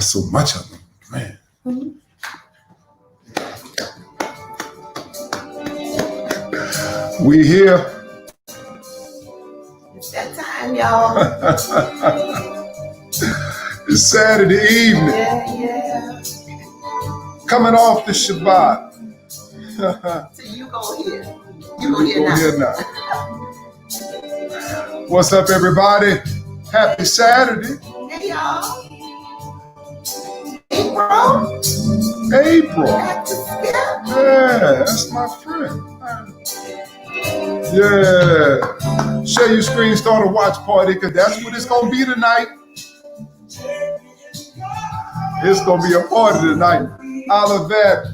got so much of them, man. We here. It's that time, y'all. It's Saturday evening. Yeah. Coming off the Shabbat. So you go here. You go here now. What's up, everybody? Happy Saturday. Hey, y'all. April. Yeah, that's my friend. Yeah. Share your screen, start a watch party, because that's what it's going to be tonight. It's going to be a party tonight. Olivet.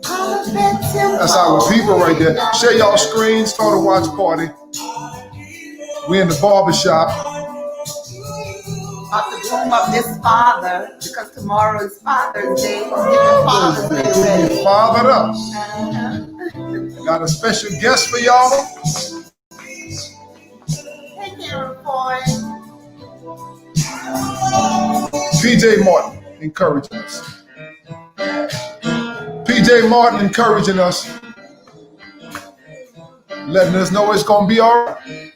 That's our people right there. Share y'all screen, start a watch party. We're in the barbershop. About to groom up this father, because tomorrow is Father's Day. Get fathered up. Got a special guest for y'all. Hey, Karen Boy. PJ Martin encouraging us. PJ Martin encouraging us. Letting us know it's going to be all right.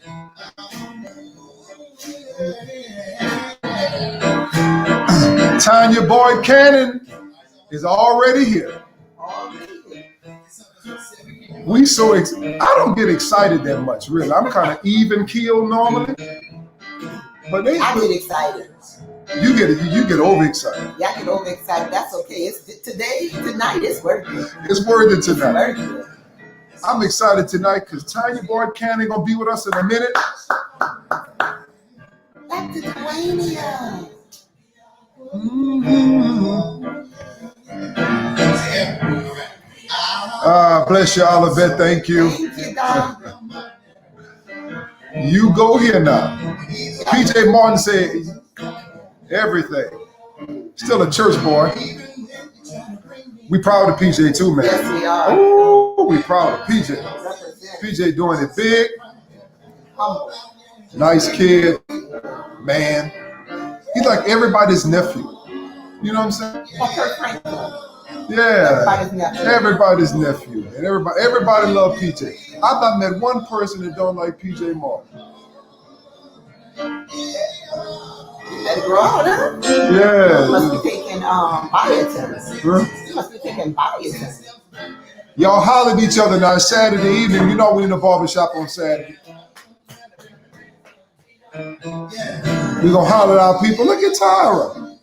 Tonya Boyd Cannon is already here. I don't get excited that much, really. I'm kind of even keel normally. But I get excited. You get overexcited. Yeah, I get overexcited. That's okay. Tonight it's worth it. It's worth it tonight. It's worth it. I'm excited tonight because Tonya Boyd Cannon gonna be with us in a minute. Back to Tonya. Bless you, Olivet. Thank you. Thank you, God. You go here now. PJ Martin said everything. Still a church boy. We proud of PJ too, man. Yes, we are. Oh, we proud of PJ. PJ doing it big. Humble. Nice kid, man. He's like everybody's nephew. You know what I'm saying? Yeah. Everybody's nephew. And everybody love PJ. I've not met one person that don't like PJ Martin. Better grow up, huh? Yeah. You must be taking biotin. Huh? You must be taking biotin. Y'all holler at each other now. It's Saturday evening. You know we're in the barbershop on Saturday. We're gonna holler at our people. Look at Tyra.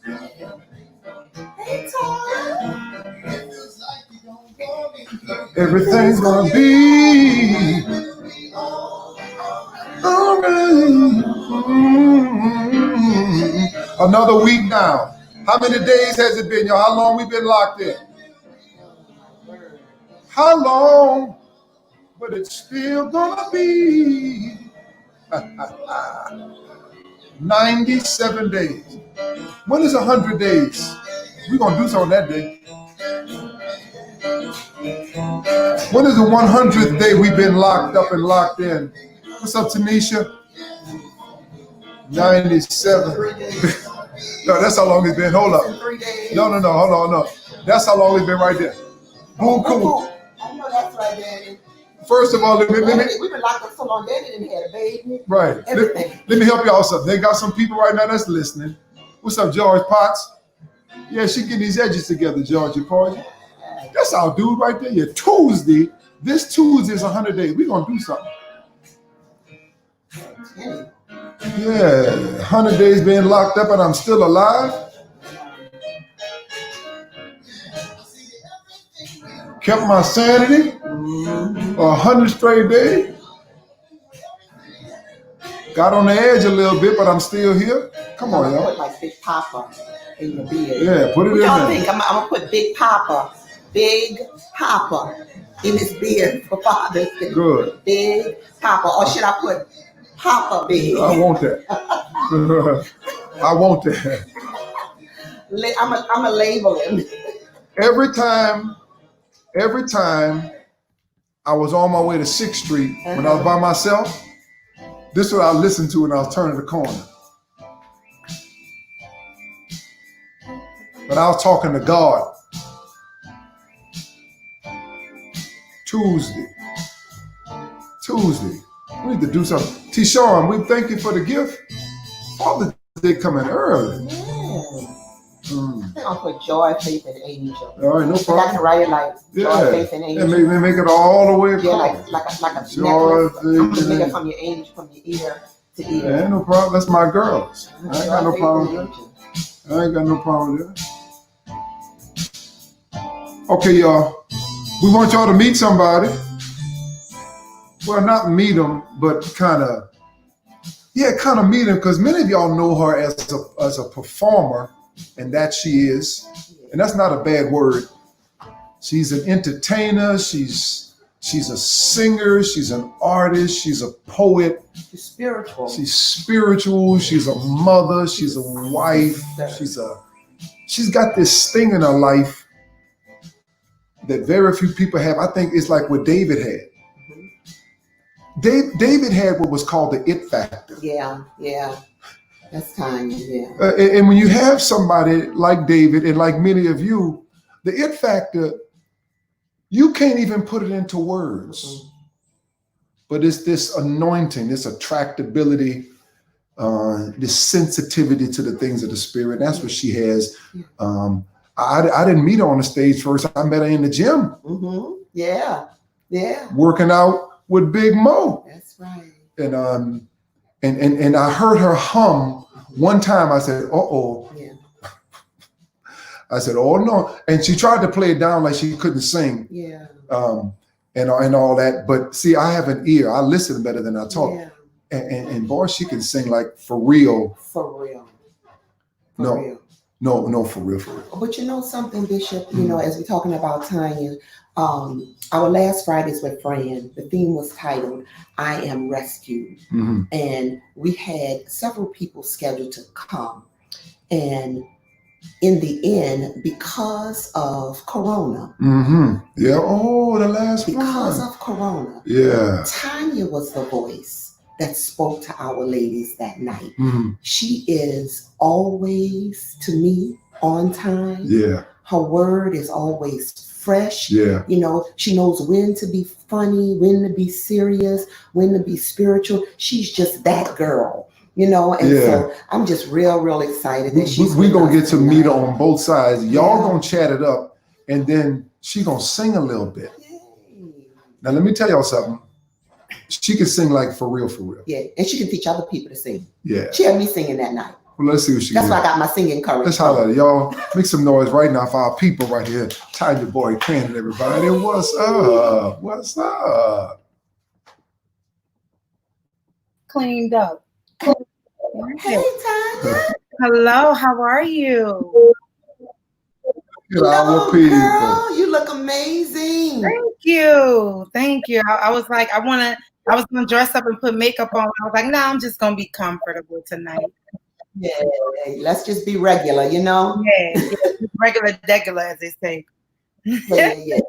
Hey, Tyra. Everything's gonna be all right. Another week now. How many days has it been, y'all? How long we been locked in? How long? But it's still gonna be 97 days. When is 100 days? We're gonna do something that day. When is the 100th day we've been locked up and locked in? What's up, Tanisha? 97. No, that's how long it's been. Hold up. No. Hold on. That's how long it's been right there. Boom, cool. I know that's right, Daddy. First of all, let me We've been locked up so long, Daddy didn't have a baby. right. Let me help y'all something. They got some people right now that's listening. What's up, George Potts? Yeah, she getting these edges together, Georgia Porgy. That's our dude right there. Yeah, Tuesday. This Tuesday is 100 days. We're gonna do something. Yeah, 100 days being locked up and I'm still alive. Kept my sanity. 100 straight days. Got on the edge a little bit, but I'm still here. Come on, y'all. Put like Big Papa in the beard. Yeah, put it in there. What y'all think? I'm gonna put Big Papa in his beard for Father's Day. Good. Big Papa, or should I put Papa Big? I want that. I want that. I'm a label him. Every time I was on my way to 6th Street when I was by myself, this is what I listened to when I was turning the corner. But I was talking to God Tuesday. We need to do something. T-Shawn, we thank you for the gift. Father's Day coming early. I think I'll put joy, faith, and angel. All right, no problem. I can write it like joy, faith, and angel. And make it all the way across. Yeah, like a joy, necklace. I'm gonna make it from your angel, from your ear to ear. Yeah, ain't no problem. That's my girls. I ain't got no problem with that. I ain't got no problem with that. Okay, y'all. We want y'all to meet somebody. Well, not meet them, but kind of meet them, because many of y'all know her as a performer, and that she is, and that's not a bad word. She's an entertainer. She's a singer. She's an artist. She's a poet. She's spiritual. She's a mother. She's a wife. She's got this thing in her life that very few people have. I think it's like what David had. David had what was called the it factor. Yeah. That's Tonya, and when you have somebody like David and like many of you, the it factor, you can't even put it into words. But it's this anointing, this attractability, this sensitivity to the things of the spirit. That's what she has. I didn't meet her on the stage first. I met her in the gym. Yeah. Working out with Big Mo. That's right. And I heard her hum one time. I said, uh-oh. Yeah. I said, oh no. And she tried to play it down like she couldn't sing. Yeah. And all that. But see, I have an ear. I listen better than I talk. Yeah. And boy, she can sing like for real. For real. No, for real. But you know something, Bishop, you know, as we're talking about Tonya, our last Fridays with Fran, the theme was titled, I Am Rescued. And we had several people scheduled to come. And in the end, because of Corona. Yeah, the last one. Because of Corona. Yeah. Tonya was the voice that spoke to our ladies that night. She is always, to me, on time. Yeah. Her word is always fresh. Yeah. You know, she knows when to be funny, when to be serious, when to be spiritual. She's just that girl, you know, and so I'm just real excited that we're going to get to meet her on both sides. Y'all going to chat it up, and then she going to sing a little bit. Yay. Now, let me tell y'all something. She can sing like for real. Yeah, and she can teach other people to sing. Yeah. She had me singing that night. Well, let's see what she That's can why I got my singing courage. Let's holler at it. Y'all make some noise right now for our people right here. Tonya Boy Cannon, everybody. What's up? Cleaned up. Hey, Tonya. Hello, how are you? Our people. Girl, you look amazing. Thank you. I was like, I was gonna dress up and put makeup on. I was like, no, I'm just gonna be comfortable tonight. Yeah, let's just be regular, you know? Yeah, regular, as they say. Yeah.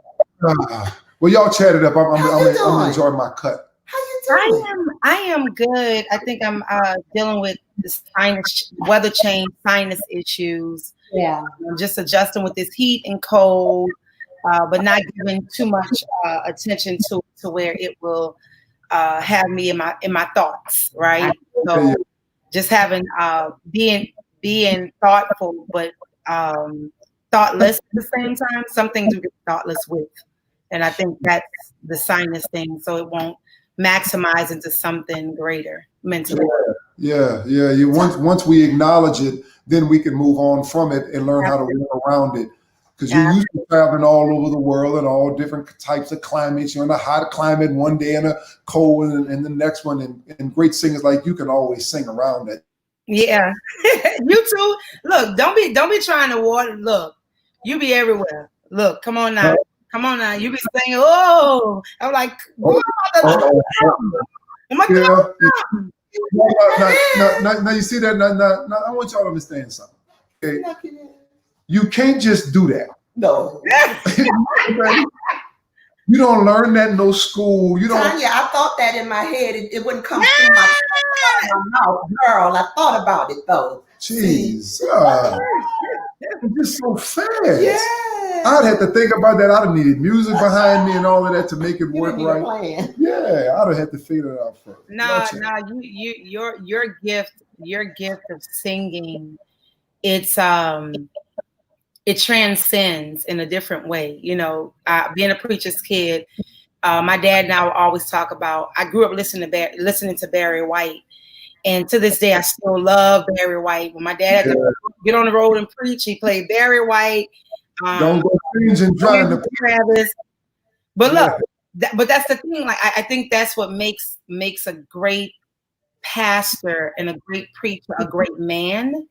Well, y'all chatted up. I'm enjoying my cut. How you doing? I am good. I think I'm dealing with the sinus, weather change, sinus issues. Yeah. I'm just adjusting with this heat and cold, but not giving too much attention to where it will have me in my thoughts, right? So just having being thoughtful, but thoughtless at the same time. Some things we get thoughtless with, and I think that's the sinus thing. So it won't maximize into something greater mentally. Yeah. Once we acknowledge it, then we can move on from it and learn how to work around it. Because you're used to traveling all over the world and all different types of climates. You're in a hot climate one day and a cold and the next one. And great singers like you can always sing around it. Yeah. You too. Look, don't be trying to water. Look, you be everywhere. Look, come on now. You be saying, oh, I'm like, now you see that. Now I want y'all to understand something. Okay? You can't just do that. No. You don't learn that in no school. You don't. Tonya, I thought that in my head. It wouldn't come through my mouth. Girl, I thought about it though. Jeez. It's so fast. Yeah. I'd have to think about that. I'd have needed music behind me and all of that to make it work You right. need a plan. Yeah, I'd have had to figure it out first. No, your gift of singing, it's it transcends in a different way. You know, being a preacher's kid, my dad and I would always talk about. I grew up listening to Barry White, and to this day, I still love Barry White. When my dad had to get on the road and preach, he played Barry White. Don't go cringing trying to Travis. But look, but that's the thing. Like I think that's what makes a great pastor and a great preacher, a great man.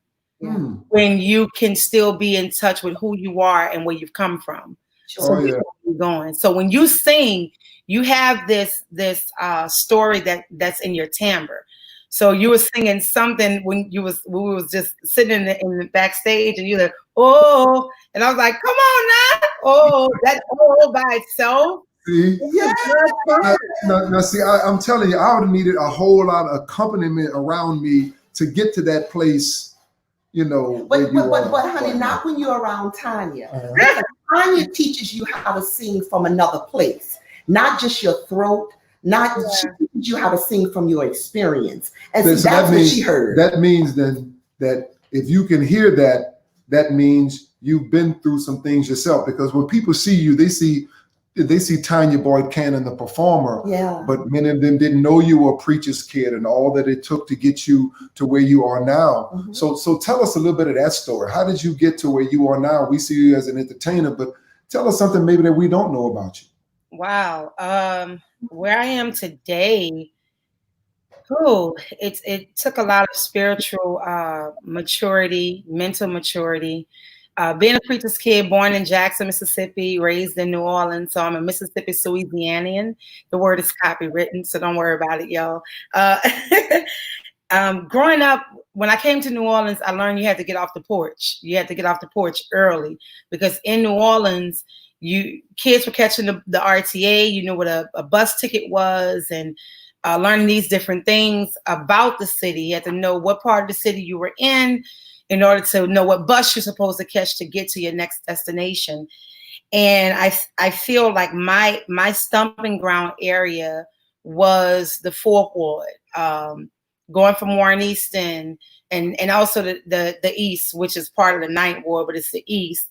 When you can still be in touch with who you are and where you've come from. So where you're going. So when you sing, you have this story that's in your timbre. So you were singing something when we was just sitting in the backstage, and you like, oh, and I was like, come on now, oh, that's all by itself. See? Now, see, I'm telling you, I would have needed a whole lot of accompaniment around me to get to that place, you know. But honey, not when you're around Tonya. Tonya teaches you how to sing from another place, not just your throat. She teaches you how to sing from your experience. And so that's what she heard. That means then that if you can hear that, that means you've been through some things yourself. Because when people see you, they see Tonya Boyd Cannon, the performer. Yeah. But many of them didn't know you were a preacher's kid and all that it took to get you to where you are now. Mm-hmm. So tell us a little bit of that story. How did you get to where you are now? We see you as an entertainer, but tell us something maybe that we don't know about you. Wow. Where I am today, it took a lot of spiritual maturity, mental maturity. Being a preacher's kid, born in Jackson, Mississippi, raised in New Orleans, so I'm a Mississippi Louisianian. The word is copywritten, so don't worry about it, y'all. Growing up, when I came to New Orleans, I learned you had to get off the porch. You had to get off the porch early, because in New Orleans, kids were catching the RTA. You knew what a bus ticket was, and learning these different things about the city. You had to know what part of the city you were in order to know what bus you're supposed to catch to get to your next destination. And I feel like my stomping ground area was the Fourth Ward, going from Warren Easton and also the East, which is part of the Ninth Ward, but it's the East.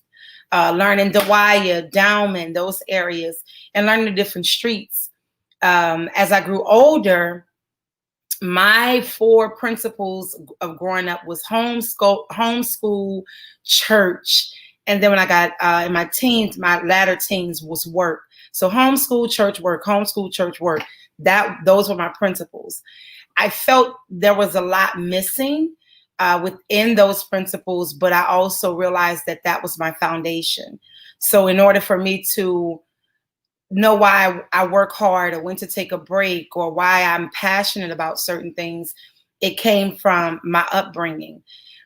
Learning Dewaya, Downman, those areas, and learning the different streets. As I grew older, my 4 principles of growing up was homeschool, church, and then when I got in my teens, my latter teens, was work. So homeschool, church, work, homeschool, church, work. Those were my principles. I felt there was a lot missing within those principles, but I also realized that was my foundation. So in order for me to know why I work hard, or when to take a break, or why I'm passionate about certain things, it came from my upbringing.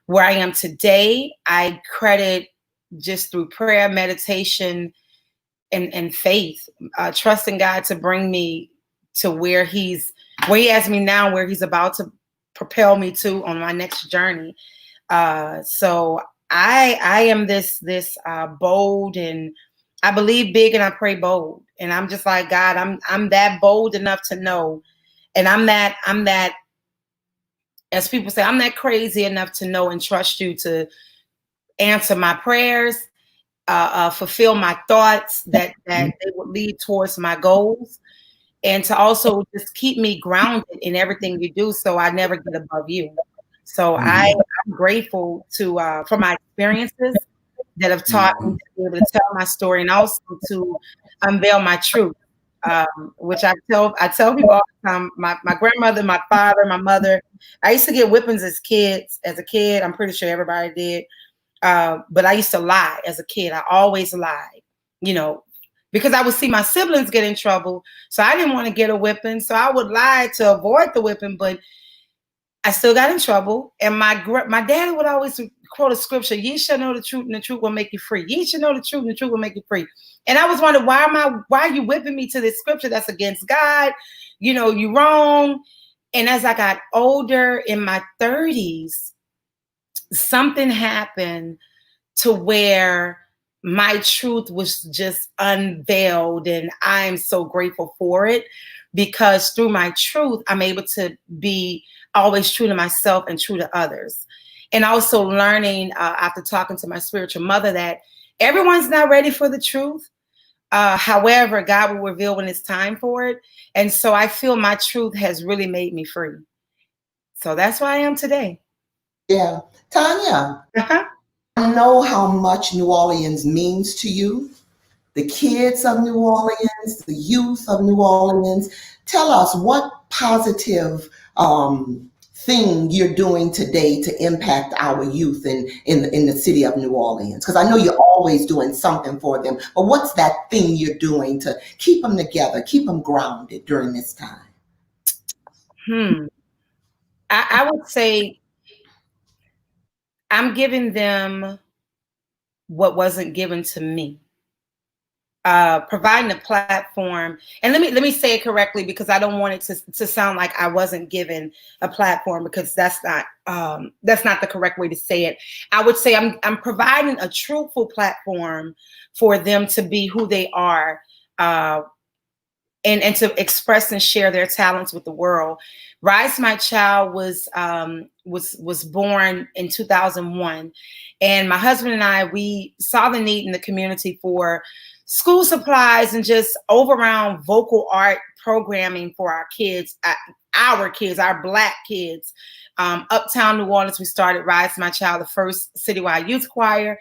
Where I am today, I credit just through prayer, meditation, and faith, trusting God to bring me to where He has me now, where He's about to propel me to on my next journey. So I am this bold, and I believe big and I pray bold. And I'm just like, God, I'm that bold enough to know. And I'm that, as people say, I'm that crazy enough to know and trust you to answer my prayers, fulfill my thoughts, that they would lead towards my goals, and to also just keep me grounded in everything you do, so I never get above you. So I'm grateful for my experiences that have taught me to be able to tell my story, and also to unveil my truth, which I tell people all the time. My grandmother, my father, my mother, I used to get whippings as a kid. I'm pretty sure everybody did. But I used to lie as a kid. I always lied, because I would see my siblings get in trouble. So I didn't want to get a whipping. So I would lie to avoid the whipping, but I still got in trouble. And my dad would always quote a scripture: "Ye shall know the truth, and the truth will make you free. Ye shall know the truth, and the truth will make you free." And I was wondering, why are you whipping me to this scripture that's against God? You wrong. And as I got older, in my 30s, something happened to where my truth was just unveiled. And I'm so grateful for it, because through my truth, I'm able to be always true to myself and true to others. And also learning after talking to my spiritual mother that everyone's not ready for the truth. However, God will reveal when it's time for it. And so I feel my truth has really made me free. So that's why I am today. Yeah. Tonya, Uh-huh. I know how much New Orleans means to you, the kids of New Orleans, the youth of New Orleans. Tell us what positive thing you're doing today to impact our youth in the city of New Orleans. Because I know you're always doing something for them, but what's that thing you're doing to keep them together, keep them grounded during this time? I would say I'm giving them what wasn't given to me. Providing a platform, and let me say it correctly, because I don't want it to sound like I wasn't given a platform, because that's not the correct way to say it. I would say I'm providing a truthful platform for them to be who they are, and to express and share their talents with the world. Rise My Child was born in 2001, and my husband and I, we saw the need in the community for school supplies and just over-round vocal art programming for our kids, our Black kids. Uptown New Orleans, we started Rise My Child, the first citywide youth choir.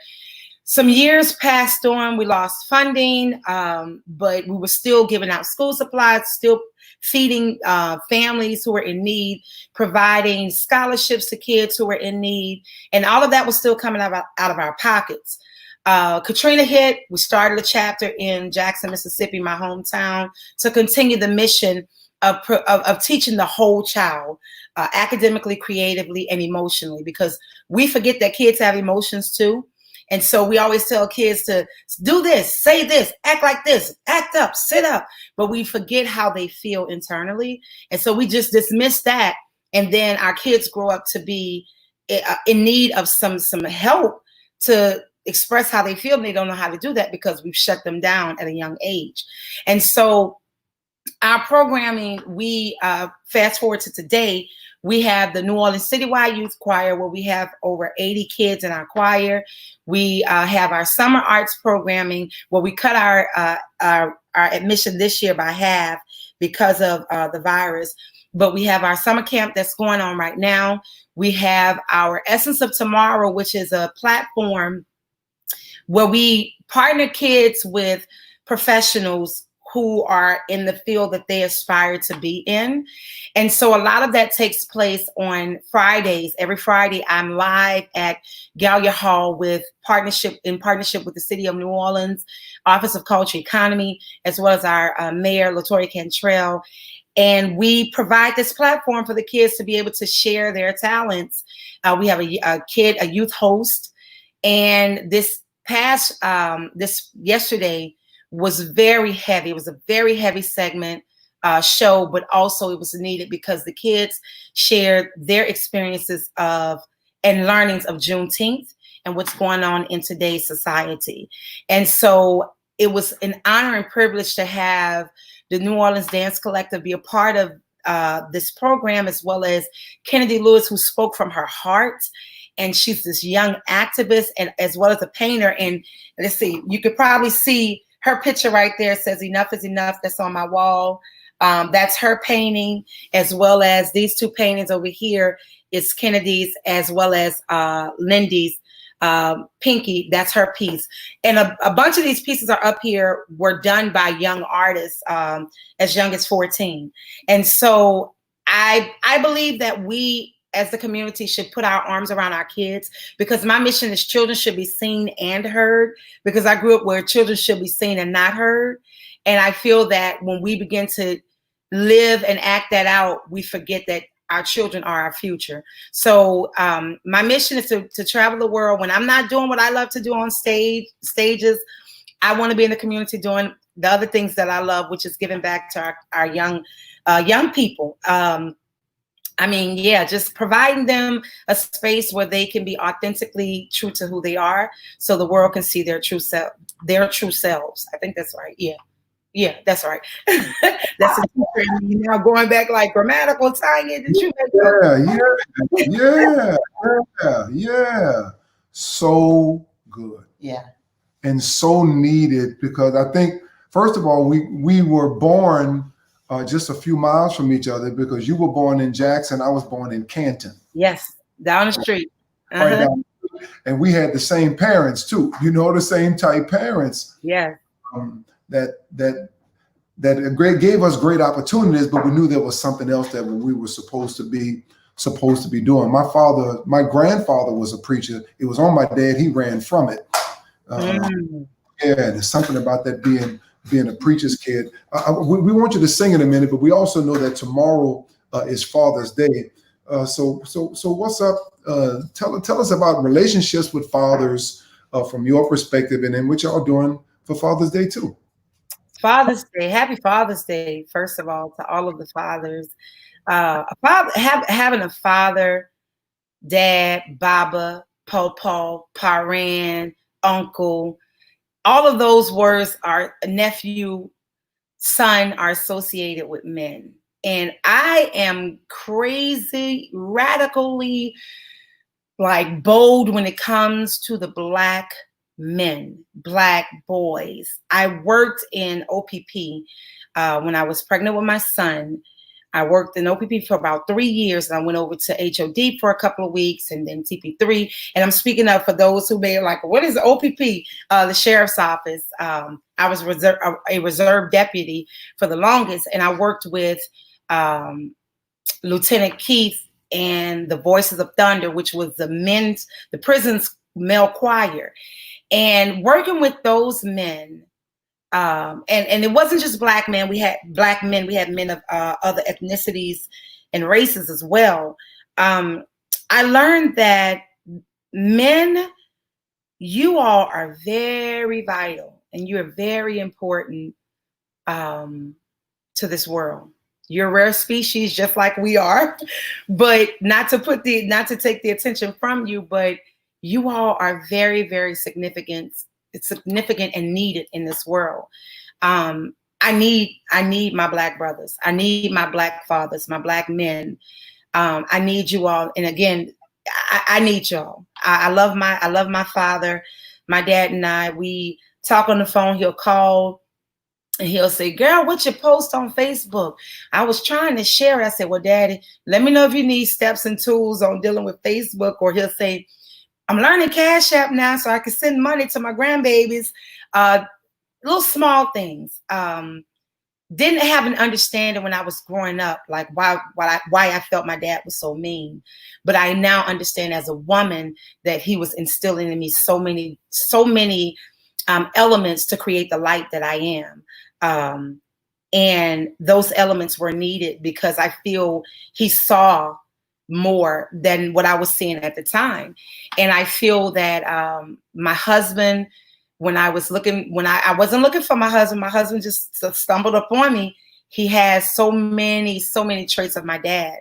Some years passed on, we lost funding, but we were still giving out school supplies, still feeding families who were in need, providing scholarships to kids who were in need, and all of that was still coming out of our pockets. Katrina hit, we started a chapter in Jackson, Mississippi, my hometown, to continue the mission of teaching the whole child, academically, creatively, and emotionally, because we forget that kids have emotions too. And so we always tell kids to do this, say this, act like this, act up, sit up, but we forget how they feel internally. And so we just dismiss that. And then our kids grow up to be in need of some help to express how they feel. And they don't know how to do that because we've shut them down at a young age. And so our programming, we fast forward to today, we have the New Orleans Citywide Youth Choir, where we have over 80 kids in our choir. We have our summer arts programming, where we cut our admission this year by half because of the virus. But we have our summer camp that's going on right now. We have our Essence of Tomorrow, which is a platform where we partner kids with professionals who are in the field that they aspire to be in. And so a lot of that takes place on Fridays. Every Friday, I'm live at Gallia Hall in partnership with the City of New Orleans, Office of Culture Economy, as well as our Mayor, LaToya Cantrell. And we provide this platform for the kids to be able to share their talents. We have a youth host. And this yesterday was very heavy. It was a very heavy segment show, but also it was needed because the kids shared their experiences and learnings of Juneteenth and what's going on in today's society. And so it was an honor and privilege to have the New Orleans Dance Collective be a part of this program, as well as Kennedy Lewis, who spoke from her heart. And she's this young activist, and as well as a painter. And let's see, you could probably see her picture right there. It says "Enough is Enough." That's on my wall. That's her painting, as well as these two paintings over here. It's Kennedy's, as well as Lindy's. Pinky, that's her piece. And a bunch of these pieces are up here, were done by young artists as young as 14. And so I believe that we as the community should put our arms around our kids, because my mission is children should be seen and heard, because I grew up where children should be seen and not heard. And I feel that when we begin to live and act that out, we forget that our children are our future. So my mission is to travel the world. When I'm not doing what I love to do on stages, I want to be in the community doing the other things that I love, which is giving back to our young people. I mean, yeah, just providing them a space where they can be authentically true to who they are, so the world can see their true selves. I think that's right. Yeah, that's right. That's a teacher in me now going back like grammatical. Tanya, did you make Yeah. So good. Yeah. And so needed, because I think, first of all, we were born just a few miles from each other, because you were born in Jackson, I was born in Canton. Yes, down the street. Right down. And we had the same parents too. You know, the same type parents. Yeah. That gave us great opportunities, but we knew there was something else that we were supposed to be doing. My grandfather was a preacher. It was on my dad. He ran from it. Yeah, there's something about that being a preacher's kid. We want you to sing in a minute, but we also know that tomorrow is Father's Day. So what's up? Tell us about relationships with fathers from your perspective, and then what y'all doing for Father's Day too. Father's Day, happy Father's Day! First of all, to all of the fathers, having a father, dad, baba, pawpaw, paran, uncle, all of those words are nephew, son are associated with men. And I am crazy, radically like bold when it comes to the Black men, Black boys. I worked in OPP when I was pregnant with my son. I worked in OPP for about 3 years, and I went over to HOD for a couple of weeks, and then TP3. And I'm speaking up for those who may like, what is OPP? The sheriff's office. I was a reserve deputy for the longest, and I worked with Lieutenant Keith and the Voices of Thunder, which was the prison's male choir. And working with those men, and it wasn't just Black men. We had Black men. We had men of other ethnicities and races as well. I learned that men, you all are very vital, and you are very important to this world. You're a rare species, just like we are, but not to take the attention from you, but you all are very, very significant. It's significant and needed in this world. I need my Black brothers. I need my Black fathers, my Black men. I need you all. And again, I need y'all. I love my father, my dad, and we talk on the phone. He'll call and he'll say, "Girl, what's your post on Facebook? I was trying to share it." I said, "Well, Daddy, let me know if you need steps and tools on dealing with Facebook." Or he'll say, "I'm learning Cash App now so I can send money to my grandbabies." Little small things. Didn't have an understanding when I was growing up, like why I felt my dad was so mean. But I now understand as a woman that he was instilling in me so many elements to create the light that I am. And those elements were needed because I feel he saw more than what I was seeing at the time. And I feel that my husband, when I wasn't looking for my husband just stumbled upon me. He has so many traits of my dad.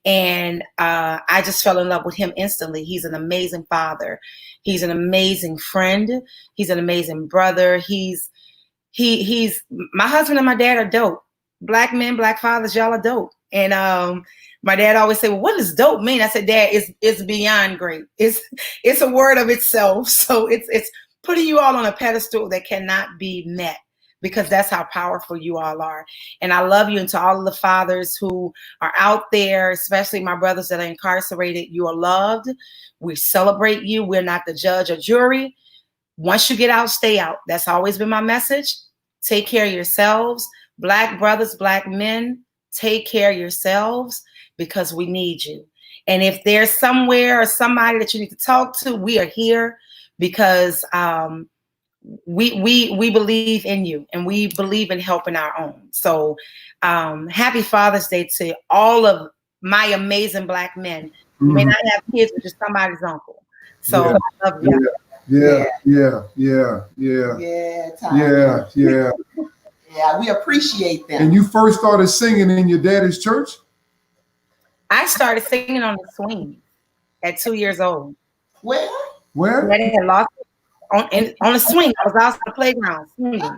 And I just fell in love with him instantly. He's an amazing father. He's an amazing friend. He's an amazing brother. He's my husband and my dad are dope. Black men, Black fathers, y'all are dope. And my dad always said, "Well, what does dope mean?" I said, "Dad, it's beyond great. It's a word of itself." So it's putting you all on a pedestal that cannot be met, because that's how powerful you all are. And I love you. And to all of the fathers who are out there, especially my brothers that are incarcerated, you are loved. We celebrate you. We're not the judge or jury. Once you get out, stay out. That's always been my message. Take care of yourselves. Black brothers, Black men, take care of yourselves, because we need you. And if there's somewhere or somebody that you need to talk to, we are here, because we believe in you, and we believe in helping our own. So happy Father's Day to all of my amazing Black men. You may not have kids, but you're somebody's uncle. So Yeah. I love you. Yeah. Yeah, we appreciate them. And you first started singing in your daddy's church? I started singing on the swing at 2 years old. Where? Where? I had lost it on the swing. I was out on the playground swinging.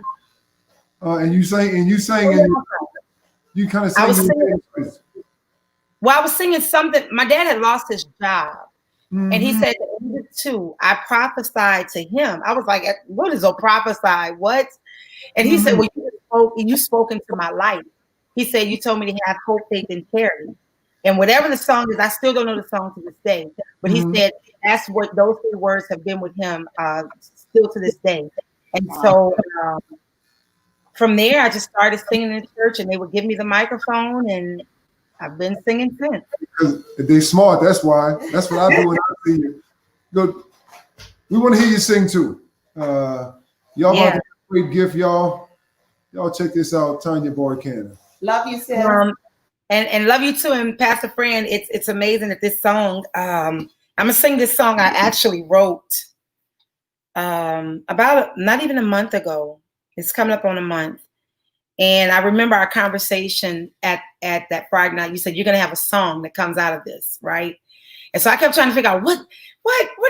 And you sang, and you kind of sang. I was singing. Well, I was singing something. My dad had lost his job. Mm-hmm. And he said, at the age of 2, I prophesied to him. I was like, what is a prophesy? What? And he said, well, you spoke into my life. He said, you told me to have hope, faith, and charity. And whatever the song is, I still don't know the song to this day. But he said, that's what those 3 words have been with him still to this day. And so from there, I just started singing in church, and they would give me the microphone, and I've been singing since. Because they're smart, that's why. That's what I do when I see you. Good. We want to hear you sing too. Y'all got a great gift, y'all. Y'all check this out, Tonya Boyd Cannon. Love you, sis. And love you too. And Pastor Fran, it's amazing that this song, I'm gonna sing this song I actually wrote about not even a month ago. It's coming up on a month. And I remember our conversation at that Friday night. You said you're gonna have a song that comes out of this, right? And so I kept trying to figure out what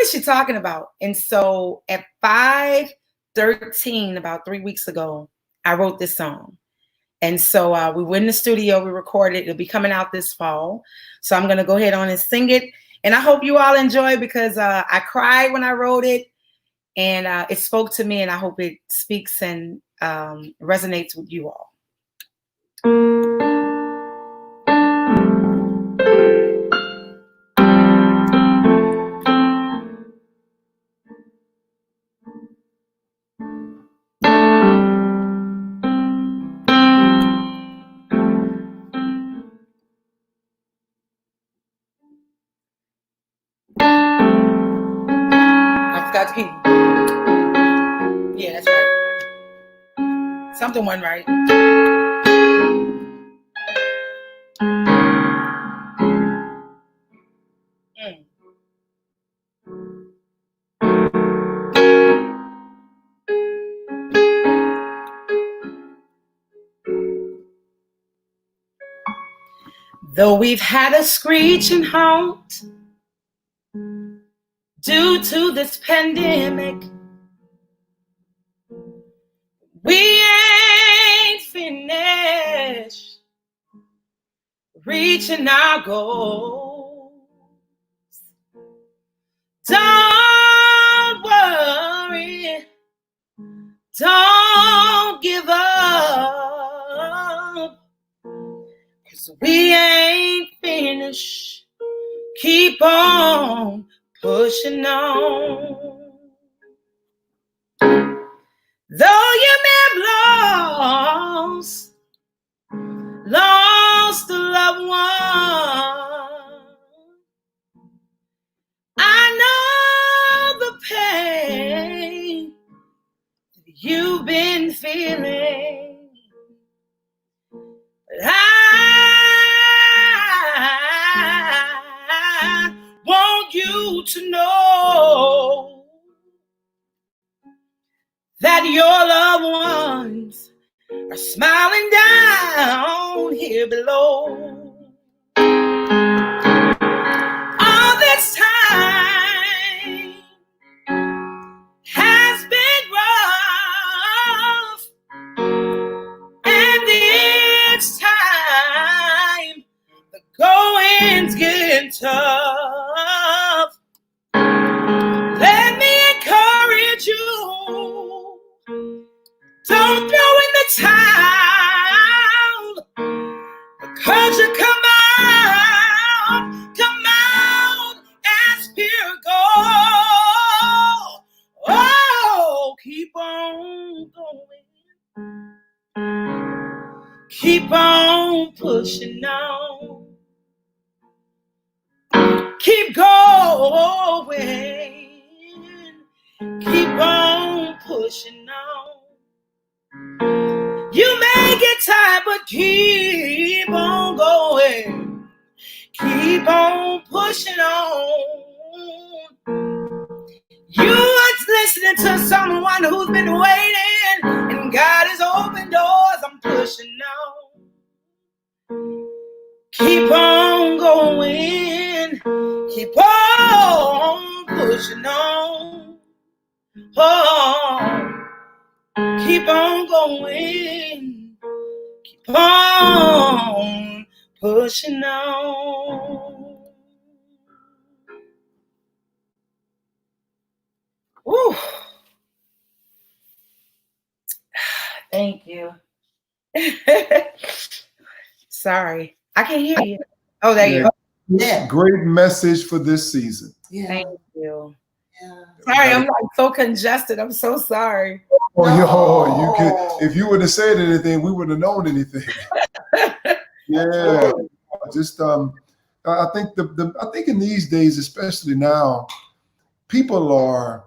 is she talking about? And so at 5:13, about 3 weeks ago, I wrote this song. And so we went in the studio, we recorded it. It'll be coming out this fall. So I'm gonna go ahead on and sing it. And I hope you all enjoy it, because I cried when I wrote it, and it spoke to me, and I hope it speaks and resonates with you all. Yeah, that's right. Something went right. Though we've had a screeching halt due to this pandemic, we ain't finished reaching our goals. Don't worry, don't give up, 'cause we ain't finished. Keep on pushing on. Though you may have lost a loved one, I know the pain you've been feeling, but I want you to know that your loved ones are smiling down here below. All this time has been rough, and it's time the going's getting tough. Let me encourage you. Don't throw in the towel, because you come out as pure gold. Oh, keep on going, keep on pushing on, keep going, keep on pushing on. You may get tired, but keep on going. Keep on pushing on. You are listening to someone who's been waiting, and God has opened doors. I'm pushing on. Keep on going. going. Keep on pushing on. Oh, keep on going. Keep on pushing on. Woo. Thank you. Sorry, I can't hear you. Oh, there you go. Yeah. Great message for this season. Yeah. Thank you. Yeah. Sorry, I'm like so congested. I'm so sorry. Oh, you could, if you would have said anything, we wouldn't have known anything. Yeah. Just I think I think in these days, especially now, people are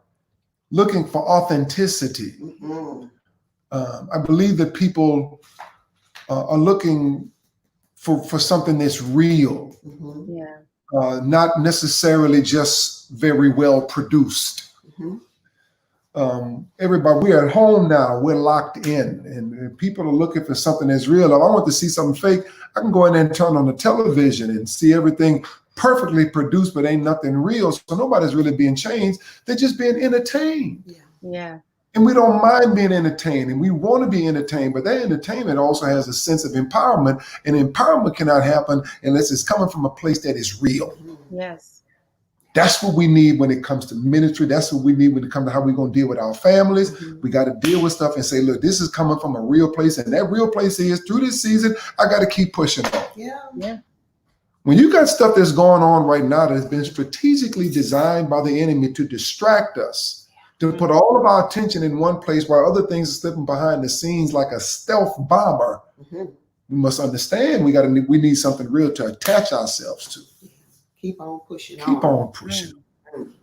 looking for authenticity. I believe that people are looking for something that's real, not necessarily just very well produced. Everybody, we're at home now, we're locked in, and people are looking for something that's real. If I want to see something fake, I can go in there and turn on the television and see everything perfectly produced, but ain't nothing real. So nobody's really being changed. They're just being entertained. Yeah. And we don't mind being entertained, and we want to be entertained, but that entertainment also has a sense of empowerment, and empowerment cannot happen unless it's coming from a place that is real. Yes. That's what we need when it comes to ministry. That's what we need when it comes to how we're going to deal with our families. We got to deal with stuff and say, look, this is coming from a real place, and that real place is through this season, I got to keep pushing on. Yeah. When you got stuff that's going on right now that has been strategically designed by the enemy to distract us, to put all of our attention in one place while other things are slipping behind the scenes like a stealth bomber, we must understand we need something real to attach ourselves to. Keep on pushing. Keep on pushing.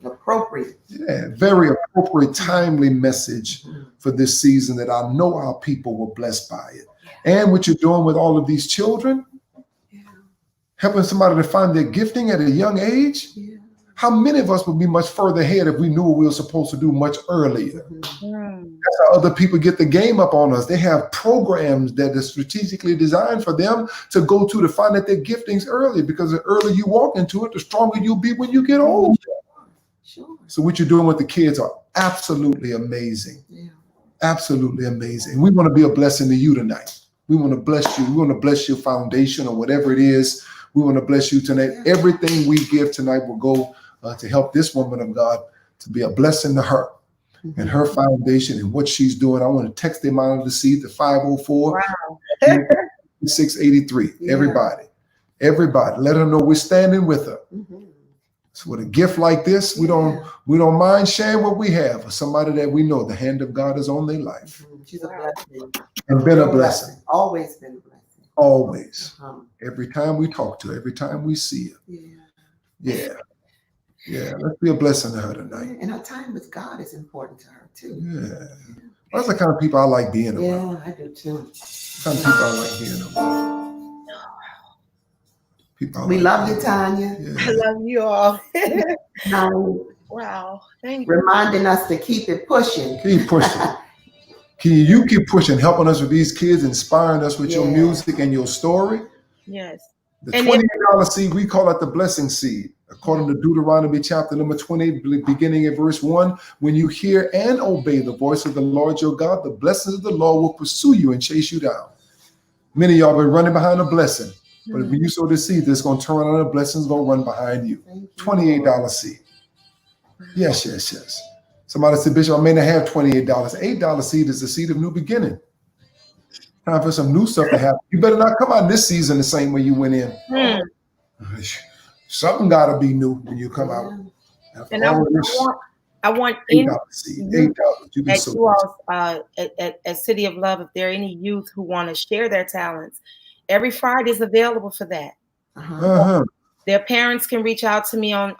Appropriate. Yeah, very appropriate, timely message for this season that I know our people were blessed by it. And what you're doing with all of these children, helping somebody to find their gifting at a young age. How many of us would be much further ahead if we knew what we were supposed to do much earlier? That's how other people get the game up on us. They have programs that are strategically designed for them to go to find out their giftings early, because the earlier you walk into it, the stronger you'll be when you get older. So what you're doing with the kids are absolutely amazing. Absolutely amazing. And we want to be a blessing to you tonight. We want to bless you. We want to bless your foundation or whatever it is. We want to bless you tonight. Everything we give tonight will go to help this woman of God to be a blessing to her and her foundation and what she's doing. I want to text the amount of the seed to 504-683. Everybody, let her know we're standing with her. So with a gift like this, we don't mind sharing what we have with somebody that we know the hand of God is on their life. She's a blessing. And been a blessing. Always been a blessing. Always. Every time we talk to her, every time we see her. Let's be a blessing to her tonight. And her time with God is important to her too. That's the kind of people I like being around. Yeah, I do too. The kind of people I like being around. We love you, Tonya. I love you all. Wow. Thank you. Reminding us to keep it pushing. Keep pushing. You keep pushing, helping us with these kids, inspiring us with your music and your story. Yes. The $28 seed, we call it the blessing seed. According to Deuteronomy chapter number 20, beginning at verse 1, when you hear and obey the voice of the Lord your God, the blessings of the Lord will pursue you and chase you down. Many of y'all been running behind a blessing, but if you sow the seed, that's going to turn around and the blessings going to run behind you. $28 seed. Yes. Somebody said, Bishop, I may not have $28. $8 seed is the seed of new beginning. Time for some new stuff to happen. You better not come out this season the same way you went in. Something got to be new when you come out. And I want any $8. At City of Love, if there are any youth who want to share their talents, every Friday is available for that. Their parents can reach out to me on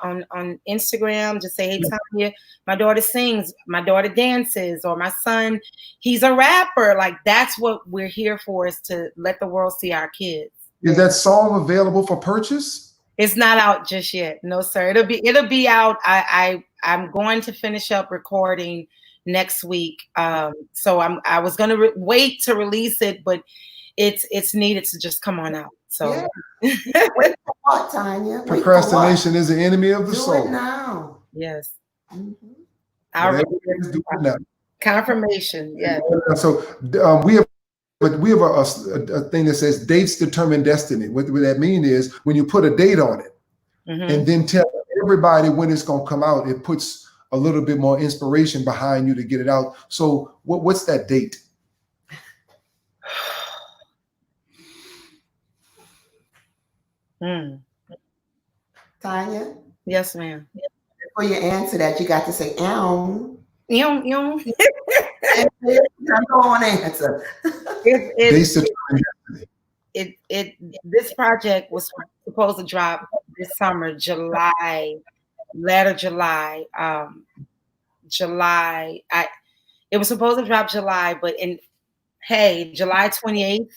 Instagram. Just say, hey, Tonya, my daughter sings, my daughter dances, or my son, he's a rapper. Like, that's what we're here for, is to let the world see our kids. Is that song available for purchase? It's not out just yet. No, sir. It'll be out. I'm going to finish up recording next week. So I was going to wait to release it, but it's needed to just come on out. So Wait for what, Tonya? Wait for Procrastination is the enemy of the Do soul. it now. yes, Mm-hmm. I'll Whatever it is, do it now. confirmation. Yes. So we have a thing that says dates determine destiny. What that mean is when you put a date on it and then tell everybody when it's going to come out, it puts a little bit more inspiration behind you to get it out. So what's that date? Tonya? Yes, ma'am. Before you answer that, you got to say, Go on, answer. This project was supposed to drop this summer, latter July. It was supposed to drop July, but July 28th.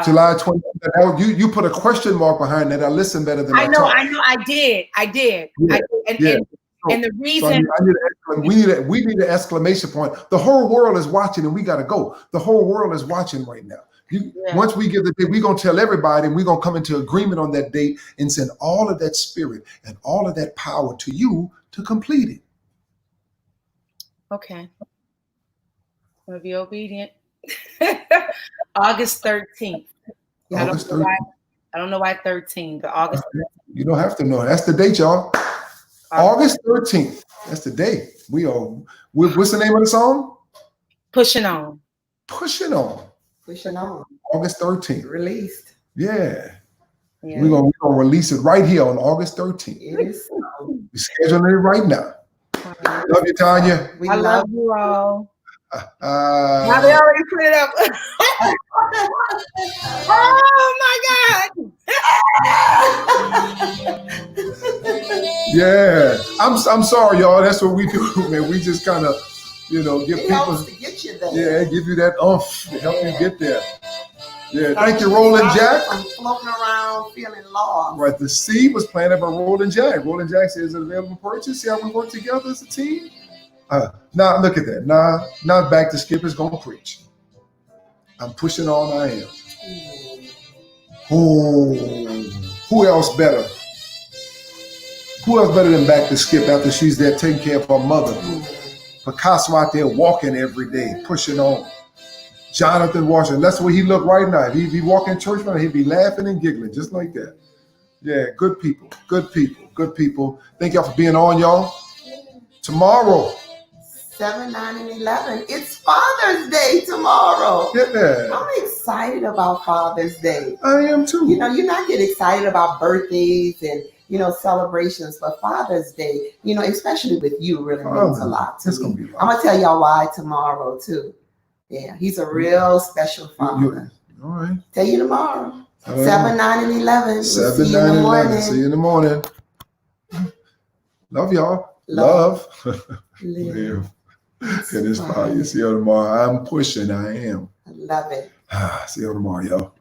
July 20th. You put a question mark behind that. I listen better than I talk. I know. I did. And the reason we need an exclamation point. The whole world is watching, and we got to go. The whole world is watching right now. Once we get the date, we're gonna tell everybody, and we're gonna come into agreement on that date and send all of that spirit and all of that power to you to complete it. Okay. I'm gonna be obedient. August 13th. I don't know why 13th, but August 13th. You don't have to know. That's the date, y'all. August 13th. That's the date. What's the name of the song? Pushing On. Pushing On. August 13th. Released. Yeah. We're gonna release it right here on August 13th. It is. We're scheduling it right now. Love you, Tonya. I love you all. Now they already put it up. Oh my God. Yeah. I'm sorry, y'all. That's what we do, man. We just kind of, give people. To get you there. Yeah, give you that to help you get there. Yeah, thank you, Roland Jack. I'm floating around feeling lost. Right, the seed was planted by Roland Jack. Roland Jack says it's available for purchase. See how we work together as a team? Now look at that. Now back to Skip is gonna preach. I'm pushing on. I am. Who else better? Who else better than back to Skip after she's there taking care of her mother? Picasso out there walking every day, pushing on. Jonathan Washington, that's where he look right now. If he'd be walking church, he'd be laughing and giggling just like that. Yeah, good people. Thank y'all for being on, y'all. Tomorrow. 7, 9, and 11. It's Father's Day tomorrow. Yeah. I'm excited about Father's Day. I am too. You're not getting excited about birthdays and celebrations, but Father's Day, especially with you, really means a lot to me. I'm gonna tell y'all why tomorrow too. Yeah, he's a real special father. All right. Tell you tomorrow. 7, 9, and 11. 7, 9, and 11. See you in the morning. Love y'all. Love. Live. It is fire. See you tomorrow. I'm pushing. I am. I love it. See you tomorrow, y'all.